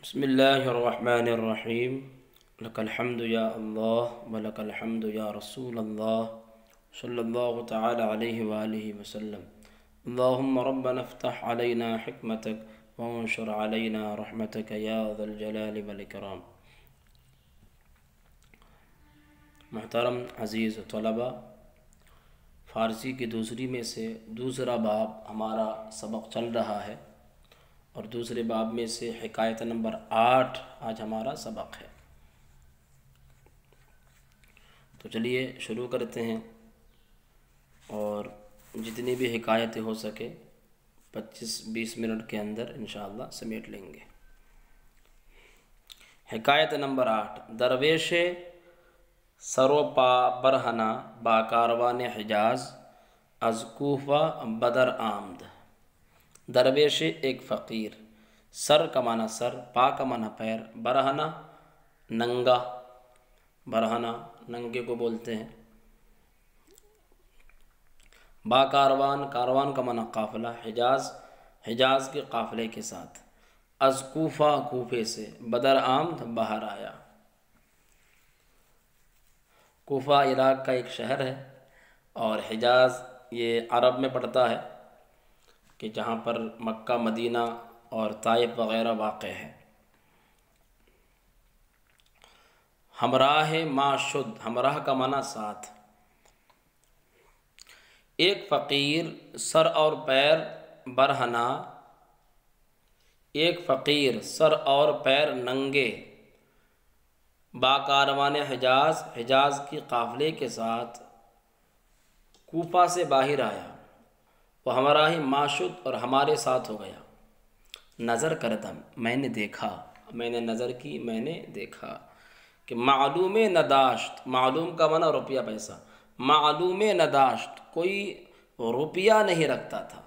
بسم اللہ الرحمن الرحیم لک الحمد یا اللہ ولک الحمد یا رسول اللہ صلی اللہ تعالی علیہ وآلہ وسلم اللہم ربنا افتح علینا حکمتک وانشر علینا رحمتک یا ذا الجلال والاکرام۔ محترم عزیز طلبہ، فارسی کی دوسری میں سے دوسرا باب ہمارا سبق چل رہا ہے اور دوسرے باب میں سے حکایت نمبر 8 آج ہمارا سبق ہے۔ تو چلیے شروع کرتے ہیں اور جتنی بھی حکایتیں ہو سکے 25-20 منٹ کے اندر انشاءاللہ سمیٹ لیں گے۔ حکایت نمبر 8۔ درویش سرو پا برہنہ با کاروان حجاز از کوفہ بدر آمد۔ درویش ایک فقیر، سر کا معنی سر، پا کا معنی پیر، برہنہ ننگا، برہنہ ننگے کو بولتے ہیں، با کاروان، کاروان کا معنی قافلہ، حجاز، حجاز کے قافلے کے ساتھ، از کوفہ کوفے سے، بدر آمد باہر آیا۔ کوفہ عراق کا ایک شہر ہے اور حجاز یہ عرب میں پڑتا ہے کہ جہاں پر مکہ، مدینہ اور طائف وغیرہ واقع ہے۔ ہمراہ ما شد، ہمراہ کا معنی ساتھ۔ ایک فقیر سر اور پیر برہنہ، ایک فقیر سر اور پیر ننگے، با کاروان حجاز، حجاز کی قافلے کے ساتھ کوفہ سے باہر آیا۔ وہ ہمراہ ما شد، اور ہمارے ساتھ ہو گیا۔ نظر کردم، میں نے دیکھا، میں نے نظر کی، میں نے دیکھا کہ معلوم نداشت، معلوم کا معنی روپیہ پیسہ، معلوم نداشت کوئی روپیہ نہیں رکھتا تھا۔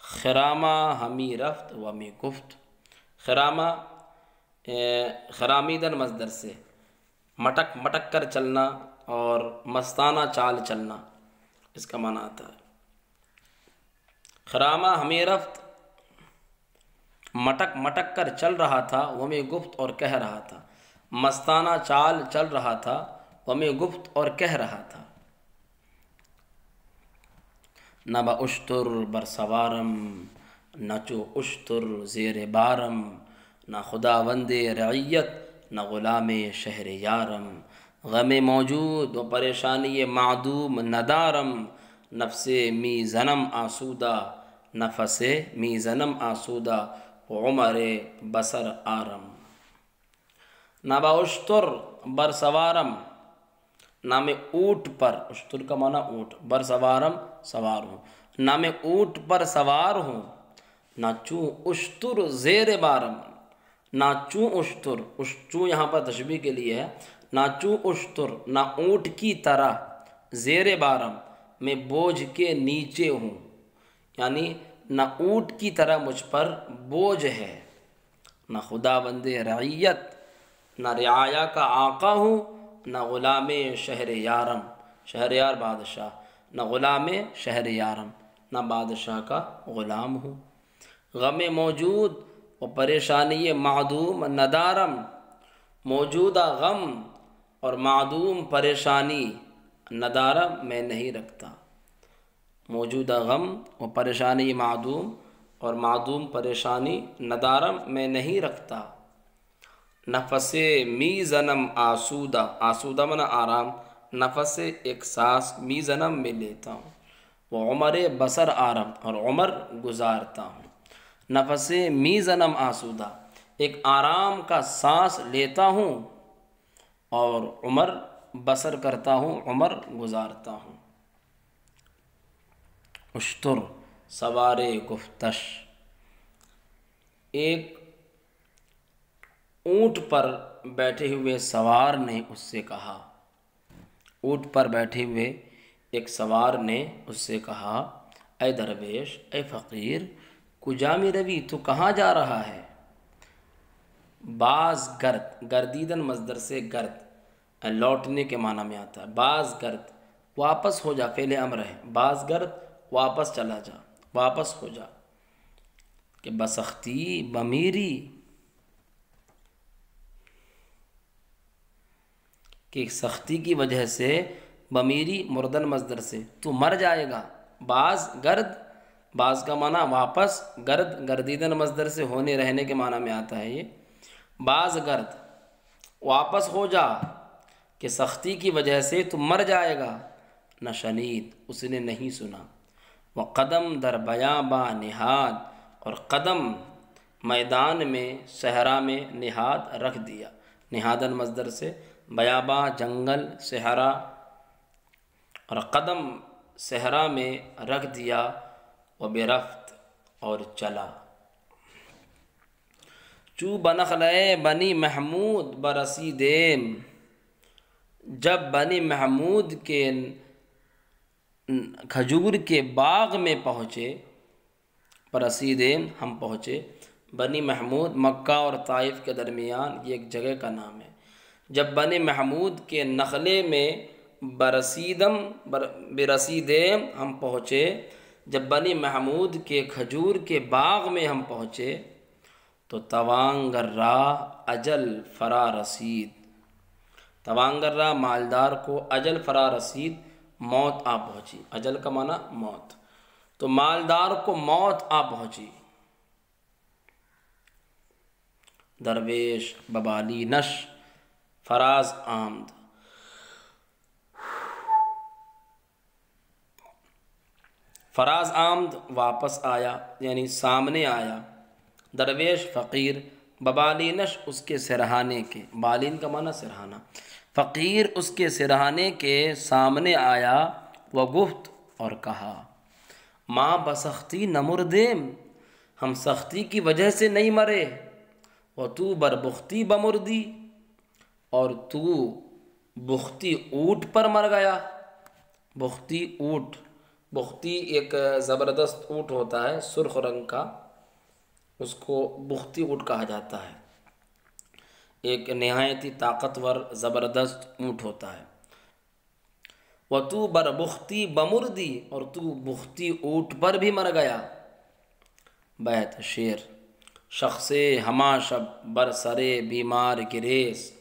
خرامہ ہمی رفت ومی گفت، خرامہ خرامیدن مصدر سے مٹک مٹک کر چلنا اور مستانہ چال چلنا اس کا معنی آتا ہے۔ خرامہ ہمیں رفت، مٹک مٹک کر چل رہا تھا، وہ میں گفت اور کہہ رہا تھا، مستانہ چال چل رہا تھا، وہ میں گفت اور کہہ رہا تھا۔ نہ با اشتر بر سوارم، نہ چو اشتر زیر بارم، نہ خداوند رعیت، نہ غلام شہر یارم۔ غم موجود و پریشانی معدوم ندارم، نفس می زنم آسودہ، نفس می زنم آسودہ، عمر بسر آرم۔ نہ با اشتر بر سوارم، نہ میں اونٹ پر، اشتر کا معنی اونٹ، بر سوارم سوار ہوں، نہ میں اونٹ پر سوار ہوں، نہ چوں اشتر زیر بارم، نہ چوں اشتر، چوں یہاں پر تشبیہ کے لیے ہے، نہ چوں اشتر، نہ اونٹ کی طرح، زیر بارم میں بوجھ کے نیچے ہوں، یعنی نہ اونٹ کی طرح مجھ پر بوجھ ہے، نہ خداوند رعیت، نہ رعایا کا آقا ہوں، نہ غلام شہر یارم، شہر یار بادشاہ، نہ غلام شہر یارم، نہ بادشاہ کا غلام ہوں۔ غم موجود و پریشانی معدوم ندارم، موجودہ غم اور معدوم پریشانی ندارم میں نہیں رکھتا، موجودہ غم و پریشانی معدوم اور معدوم پریشانی ندارم میں نہیں رکھتا۔ نفس می زنم آسودہ، آسودہ معنی آرام، نفس ایک سانس می زنم میں لیتا ہوں، وہ عمر بسر آرم اور عمر گزارتا ہوں۔ نفس می زنم آسودہ ایک آرام کا سانس لیتا ہوں اور عمر بسر کرتا ہوں، عمر گزارتا ہوں۔ اشتر سوار گفتش، ایک اونٹ پر بیٹھے ہوئے سوار نے اس سے کہا، اونٹ پر بیٹھے ہوئے ایک سوار نے اس سے کہا، اے درویش، اے فقیر، کجا میں روی، تو کہاں جا رہا ہے؟ باز گرد، گردیدن مصدر سے گرد لوٹنے کے معنی میں آتا ہے۔ باز گرد واپس ہو جا، فعل امر ہے، باز گرد واپس چلا جا، واپس ہو جا، کہ بسختی بمیری، کہ سختی کی وجہ سے، بمیری مردن مصدر سے، تو مر جائے گا۔ بعض گرد، بعض کا معنی واپس، گرد گردیدن مصدر سے ہونے رہنے کے معنی میں آتا ہے۔ یہ بعض گرد واپس ہو جا کہ سختی کی وجہ سے تو مر جائے گا، نہ شنید اس نے نہیں سنا۔ وہ قدم در بیاں با نہاد، اور قدم میدان میں، صحرا میں، نہاد رکھ دیا، نہادن مصدر سے، بیاباں جنگل، صحرا، اور قدم صحرا میں رکھ دیا، و برفت اور چلا۔ چو بنخلے بنی محمود برسیدیم، جب بنی محمود کے کھجور کے باغ میں پہنچے، برسیدیم ہم پہنچے، بنی محمود مکہ اور طائف کے درمیان یہ ایک جگہ کا نام ہے۔ جب بنی محمود کے نخلے میں برسیدیم ہم پہنچے، جب بنی محمود کے کھجور کے باغ میں ہم پہنچے، تو توانگر راہ اجل فرا رسید، توانگر راہ مالدار کو اجل فرا رسید، موت آ پہنچی۔ اجل کا معنی موت، تو مالدار کو موت آ پہنچی۔ درویش ببالی نش فراز آمد، فراز آمد واپس آیا، یعنی سامنے آیا۔ درویش فقیر، ببالینش اس کے سرہانے کے، بالین کا معنی سرہانا، فقیر اس کے سرہانے کے سامنے آیا، وہ گفت اور کہا، ماں بسختی نہ مردیم، ہم سختی کی وجہ سے نہیں مرے، وہ تو بربختی بمردی، اور تو بختی اونٹ پر مر گیا۔ بختی اونٹ، بختی ایک زبردست اونٹ ہوتا ہے سرخ رنگ کا، اس کو بختی اونٹ کہا جاتا ہے، ایک نہایت ہی طاقتور زبردست اونٹ ہوتا ہے۔ وَتُو بربختی بمردی، اور تو بختی اونٹ پر بھی مر گیا۔ بیت شعر، شخص ہما شب بر سرے بیمار گریست،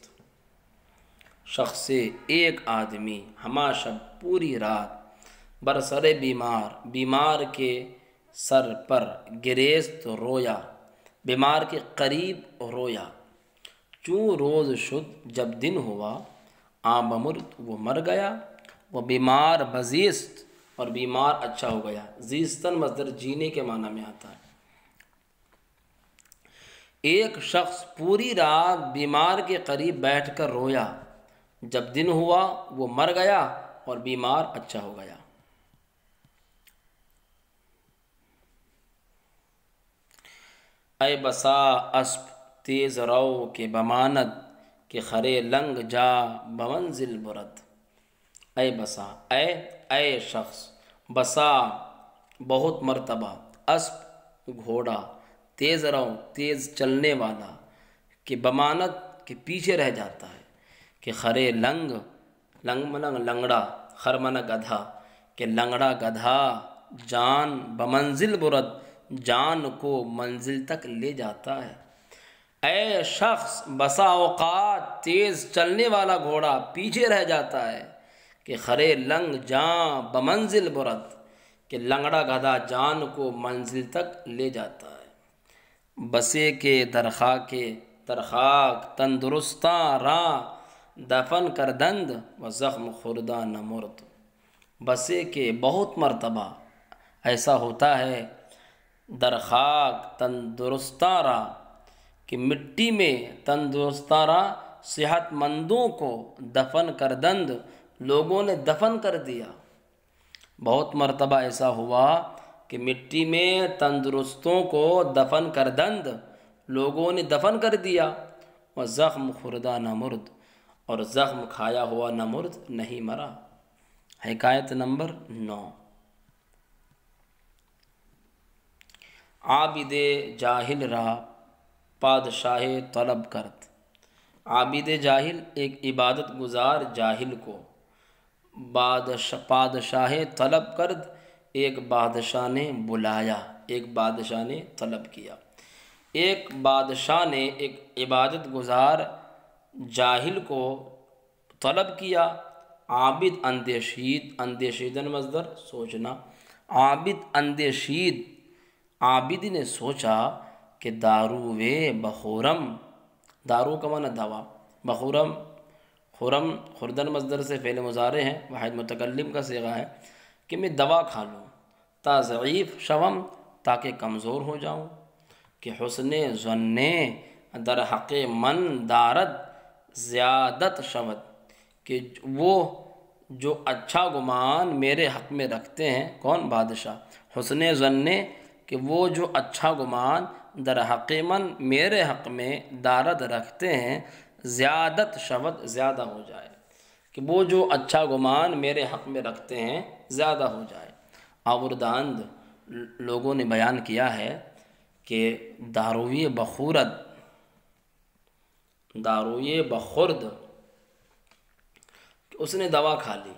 شخص ایک آدمی، ہما شب پوری رات، بر سرے بیمار، بیمار کے سر پر، گریست رویا، بیمار کے قریب رویا، چوں روز شد جب دن ہوا، آ بمرد وہ مر گیا، وہ بیمار بزیست، اور بیمار اچھا ہو گیا۔ زیستن مصدر جینے کے معنی میں آتا ہے۔ ایک شخص پوری رات بیمار کے قریب بیٹھ کر رویا، جب دن ہوا وہ مر گیا اور بیمار اچھا ہو گیا۔ اے بسا اسپ تیز رو کے بماند، کہ خرے لنگ جا بمنزل برد۔ اے بسا، اے شخص، بسا بہت مرتبہ، اسپ گھوڑا، تیز رو تیز چلنے والا، کہ بمانت کے پیچھے رہ جاتا ہے، کہ خرے لنگ، لنگ منگ لنگڑا، خر منگ گدھا، کہ لنگڑا گدھا، جان بمنزل برد، جان کو منزل تک لے جاتا ہے۔ اے شخص، بسا اوقات تیز چلنے والا گھوڑا پیچھے رہ جاتا ہے، کہ خرے لنگ جاں بمنزل برد، کہ لنگڑا گدھا جان کو منزل تک لے جاتا ہے۔ بسے کے درخاک تندرستاں راں، دفن کردند و زخم خوردہ نہ مرد۔ بسے کے بہت مرتبہ ایسا ہوتا ہے، درخاک تندرستاں راں، کہ مٹی میں تندرستاں راں صحت مندوں کو، دفن کردند لوگوں نے دفن کر دیا۔ بہت مرتبہ ایسا ہوا کہ مٹی میں تندرستوں کو دفن کردند لوگوں نے دفن کر دیا، اور زخم خوردہ نہ مرد، اور زخم کھایا ہوا نہ مرد نہیں مرا۔ حکایت نمبر 9۔ عابد جاہل را پادشاہ طلب کرد۔ عابد جاہل ایک عبادت گزار جاہل کو پادشاہ طلب کرد، ایک بادشاہ نے بلایا، ایک بادشاہ نے طلب کیا۔ ایک بادشاہ نے ایک عبادت گزار جاہل کو طلب کیا، عابد اندیشید، اندیشیدن مصدر سوچنا، عابد اندیشید، عابد نے سوچا کہ داروے بخورم، دارو کا معنی دوا، بخورم، خرم خوردن مصدر سے فعل مضارع ہے، واحد متکلم کا صیغہ ہے، کہ میں دوا کھا لوں، تا ضعیف شوم، تاکہ کمزور ہو جاؤں، کہ حسن ظن در حق من دارد زیادت شود، کہ وہ جو اچھا گمان میرے حق میں رکھتے ہیں، کون؟ بادشاہ، حسن ظن کہ وہ جو اچھا گمان در حق من میرے حق میں دارد رکھتے ہیں، زیادت شود زیادہ ہو جائے، کہ وہ جو اچھا گمان میرے حق میں رکھتے ہیں زیادہ ہو جائے۔ آورداند لوگوں نے بیان کیا ہے کہ داروی بخورد، داروی بخورد، اس نے دوا کھا لی،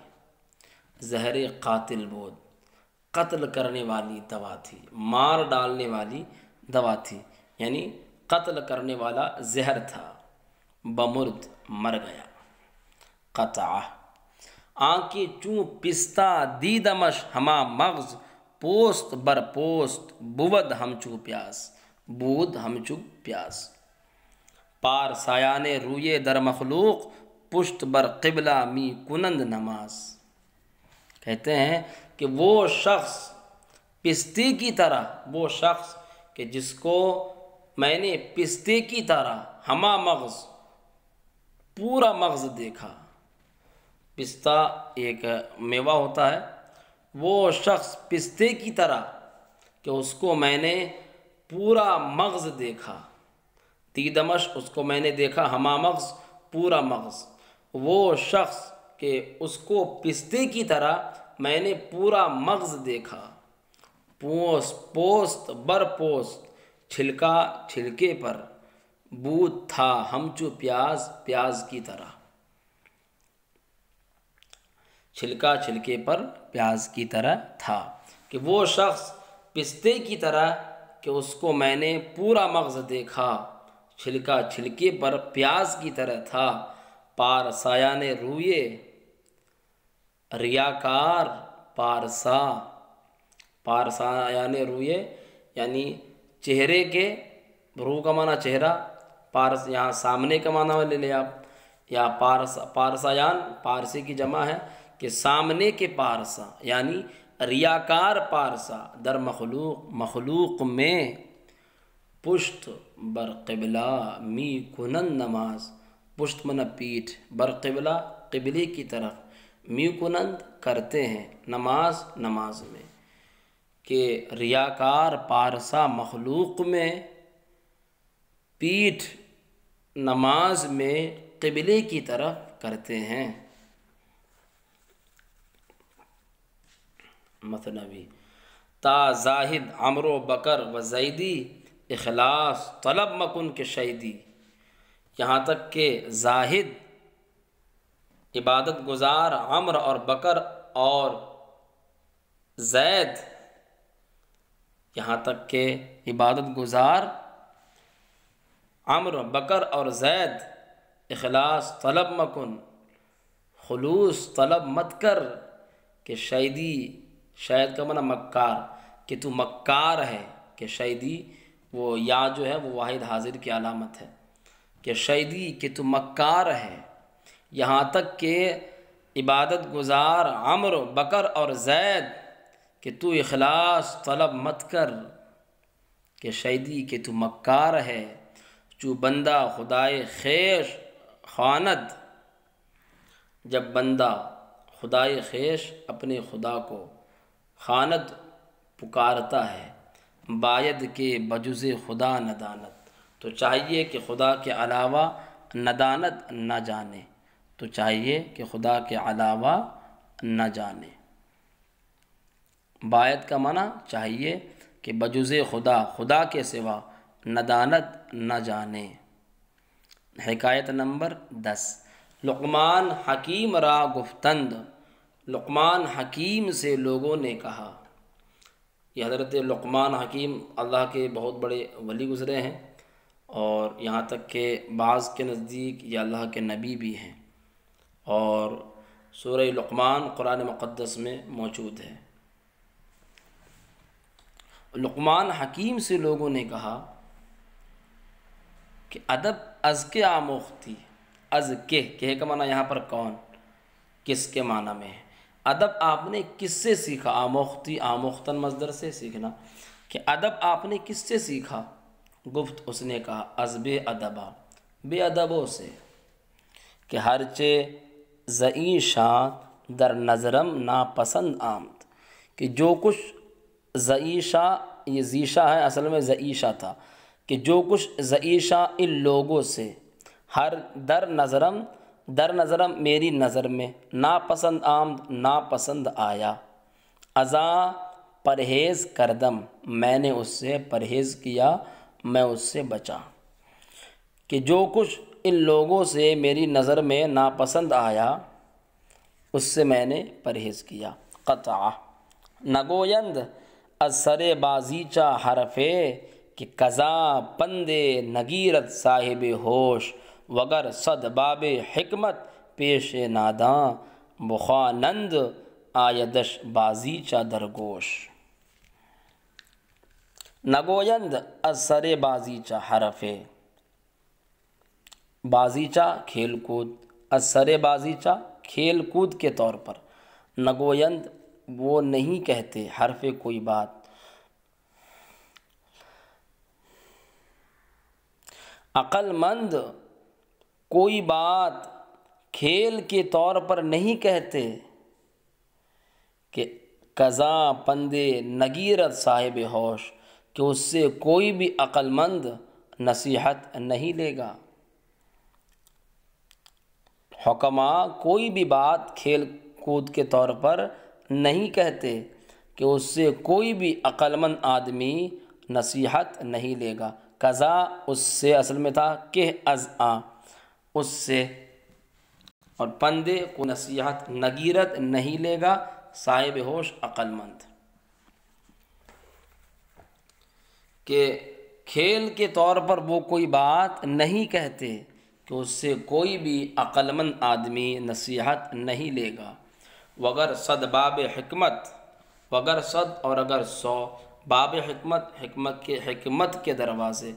زہر قاتل بود، قتل کرنے والی دوا تھی، مار ڈالنے والی دوا تھی، یعنی قتل کرنے والا زہر تھا، بمرد مر گیا، قطع آنکھیں چوں پستہ دیدمش ہما مغز، پوست بر پوست بود ہمچو پیاس، بود ہمچو پیاس، پار سایان روئے در مخلوق، پشت بر قبلہ می کنند نماز۔ کہتے ہیں کہ وہ شخص پستے کی طرح، وہ شخص کہ جس کو میں نے پستے کی طرح، ہما مغز، پورا مغز دیکھا، پستہ ایک میوہ ہوتا ہے، وہ شخص پستے کی طرح کہ اس کو میں نے پورا مغز دیکھا، دیدمش اس کو میں نے دیکھا، ہما مغز پورا مغز، وہ شخص کہ اس کو پستے کی طرح میں نے پورا مغز دیکھا، پوست پوست بر پوست، چھلکا چھلکے پر، بود تھا ہمچو پیاز، پیاز کی طرح، چھلکا چھلکے پر پیاز کی طرح تھا، کہ وہ شخص پستے کی طرح کہ اس کو میں نے پورا مغز دیکھا، چھلکا چھلکے پر پیاز کی طرح تھا، پار سایان روئے، ریاکار پارسا، پارسایان روئے یعنی چہرے کے، رو کا معنی چہرہ، پارس یہاں سامنے کا معنی لے لیں آپ، یا پارسایان پارسی کی جمع ہے کہ سامنے کے پارسا، یعنی ریاکار پارسا، در مخلوق، مخلوق میں، پشت بر قبلہ می کنن نماز، پشت منہ پیٹھ، بر قبلہ قبلے کی طرف، می کنند کرتے ہیں، نماز نماز میں، کہ ریاکار پارسا مخلوق میں، پیٹھ نماز میں قبلے کی طرف کرتے ہیں۔ مثنوی تا زاہد عمرو بکر و زیدی، اخلاص طلب مکن کے شیدی، یہاں تک کہ زاہد عبادت گزار عمر اور بکر اور زید، یہاں تک کہ عبادت گزار عمر بکر اور زید، اخلاص طلب مکن، خلوص طلب مت کر، کہ شیدی، شید کا معنی مکار، کہ تو مکار ہے، کہ شیدی وہ یا جو ہے وہ واحد حاضر کی علامت ہے، کہ شیدی کہ تو مکار ہے، یہاں تک کہ عبادت گزار عمر بکر اور زید، کہ تو اخلاص طلب مت کر، کہ شیدی کہ تو مکار ہے، چو بندہ خدائے خیش خواند، جب بندہ خدائے خیش اپنے خدا کو، خواند پکارتا ہے، باید کہ بجز خدا ندانت، تو چاہیے کہ خدا کے علاوہ ندانت نہ جانے، تو چاہیے کہ خدا کے علاوہ نہ جانے، باید کا معنی چاہیے کہ بجز خدا، خدا کے سوا ندانت نہ جانے۔ حکایت نمبر 10، لقمان حکیم را گفتند، لقمان حکیم سے لوگوں نے کہا، یہ حضرت لقمان حکیم اللہ کے بہت بڑے ولی گزرے ہیں، اور یہاں تک کہ بعض کے نزدیک یہ اللہ کے نبی بھی ہیں، اور سورہ لقمان قرآن مقدس میں موجود ہے۔ لقمان حکیم سے لوگوں نے کہا کہ ادب از کے آموختی، از کے کا معنی یہاں پر کون، کس کے معنی میں ہے۔ ادب آپ نے کس سے سیکھا؟ آموختی، آموختن مصدر سے سیکھنا، کہ ادب آپ نے کس سے سیکھا؟ گفت، اس نے کہا از بے ادبا، بے ادبوں سے، کہ ہرچے زعیشاں در نظرم ناپسند آمد، کہ جو کچھ زعیشہ، یہ زیشہ ہے اصل میں زعیشہ تھا، کہ جو کچھ زعیشہ ان لوگوں سے، ہر در نظرم میری نظر میں، ناپسند آمد ناپسند آیا، ازاں پرہیز کردم میں نے اس سے پرہیز کیا، میں اس سے بچا، کہ جو کچھ ان لوگوں سے میری نظر میں ناپسند آیا اس سے میں نے پرہیز کیا۔ قطع نگویند از سر بازیچہ حرفے، کہ کزاں پندے نگیرت صاحب ہوش، وگر صد باب حکمت پیش ناداں، بخوانند آیدش بازیچہ درگوش۔ نگویند از سر بازیچہ حرفے، بازیچہ کھیل کود، از سر بازیچہ کھیل کود کے طور پر، نگویند وہ نہیں کہتے، حرف کوئی بات، عقل مند کوئی بات کھیل کے طور پر نہیں کہتے، کہ قضا پندے نگیرت صاحب ہوش، کہ اس سے کوئی بھی عقل مند نصیحت نہیں لے گا۔ حکما کوئی بھی بات کھیل کود کے طور پر نہیں کہتے، کہ اس سے کوئی بھی عقل مند آدمی نصیحت نہیں لے گا۔ قضا اس سے اصل میں تھا کہ از آ، اس سے، اور پندے کو نصیحت، نگیرت نہیں لے گا، صاحب ہوش عقل مند، کہ کھیل کے طور پر وہ کوئی بات نہیں کہتے کہ اس سے کوئی بھی عقل مند آدمی نصیحت نہیں لے گا۔ وگر صد باب حکمت، وگر صد اور اگر 100 باب حکمت، حکمت کے دروازے،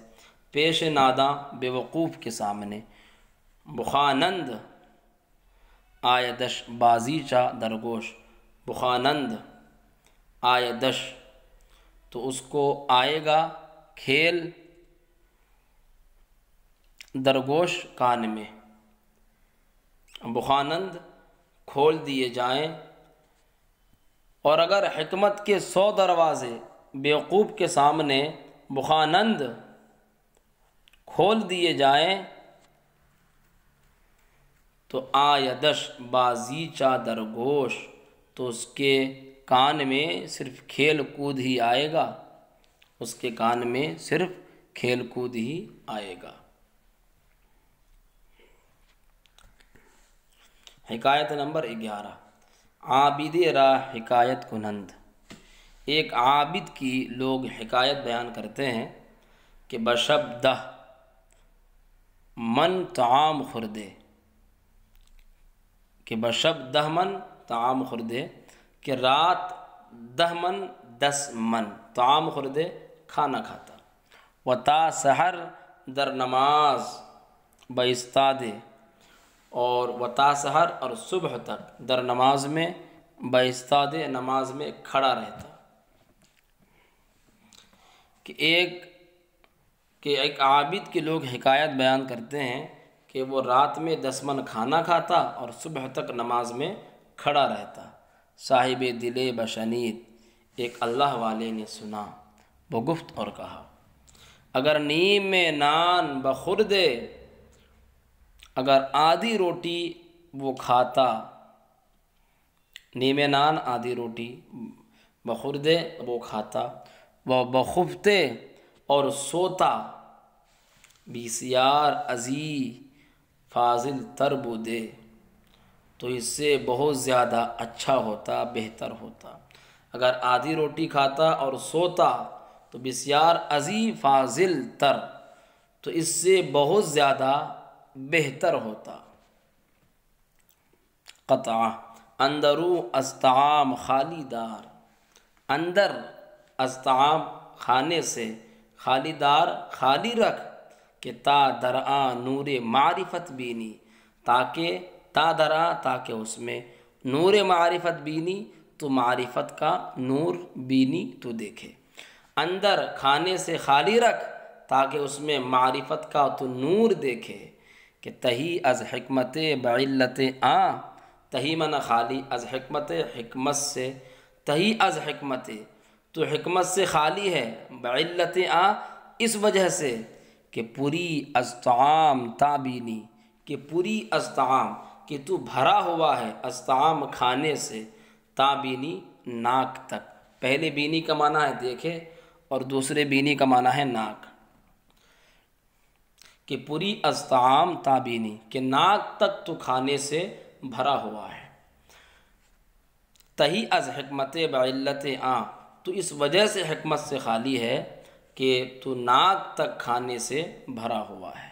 پیش ناداں بے وقوف کے سامنے، بخوانند آیدش بازیچہ درگوش، بخوانند آیدش تو اس کو آئے گا کھیل، درگوش کان میں، بخوانند کھول دیے جائیں، اور اگر حکمت کے 100 دروازے بیوقوف کے سامنے بخوانند کھول دیے جائیں تو آیدش بازیچہ درگوش، تو اس کے کان میں صرف کھیل کود ہی آئے گا، اس کے کان میں صرف کھیل کود ہی آئے گا۔ حکایت نمبر 11، عابد را حکایت کنند۔ ایک عابد کی لوگ حکایت بیان کرتے ہیں کہ بشبدہ من طعام خوردے، کہ بشبدہ من طعام خوردے، کہ رات 10 من 10 من طعام خوردے کھانا کھاتا، و تا سحر در نماز بایستادے، اور و تا سحر اور صبح تک در نماز میں بایستادے نماز میں کھڑا رہتا، کہ ایک عابد کے لوگ حکایت بیان کرتے ہیں کہ وہ رات میں 10 من کھانا کھاتا اور صبح تک نماز میں کھڑا رہتا۔ صاحب دل بشنید، ایک اللہ والے نے سنا، وہ گفت اور کہا، اگر نیم میں نان بخوردے، اگر آدھی روٹی وہ کھاتا، نیم نان آدھی روٹی، بخوردے وہ کھاتا، وہ بخفتے اور سوتا، بسیار ازی فاضل تر بودے، تو اس سے بہت زیادہ اچھا ہوتا، بہتر ہوتا۔ اگر آدھی روٹی کھاتا اور سوتا تو بسیار ازی فاضل تر، تو اس سے بہت زیادہ بہتر ہوتا۔ قطع اندرو استعام خالی دار، اندر استعام کھانے سے، خالی دار خالی رکھ کہ تا درآ نور معرفت بینی، تاکہ تا درآ تاکہ اس میں نور معرفت بینی تو معرفت کا نور بینی تو دیکھے، اندر کھانے سے خالی رکھ تاکہ اس میں معرفت کا تو نور دیکھے، کہ تہی از حکمت بعلت آ، تہی من خالی، از حکمت حکمت سے، تہی از حکمت تو حکمت سے خالی ہے، بعلت آ اس وجہ سے کہ پوری از طعام تابینی، کہ پوری از طعام کہ تو بھرا ہوا ہے، از طعام کھانے سے، تابینی ناک تک، پہلے بینی کا معنی ہے دیکھے اور دوسرے بینی کا معنی ہے ناک، کہ پوری از طعام تابینی کہ ناک تک تو کھانے سے بھرا ہوا ہے، تہی از حکمت بعلت آ تو اس وجہ سے حکمت سے خالی ہے کہ تو ناک تک کھانے سے بھرا ہوا ہے۔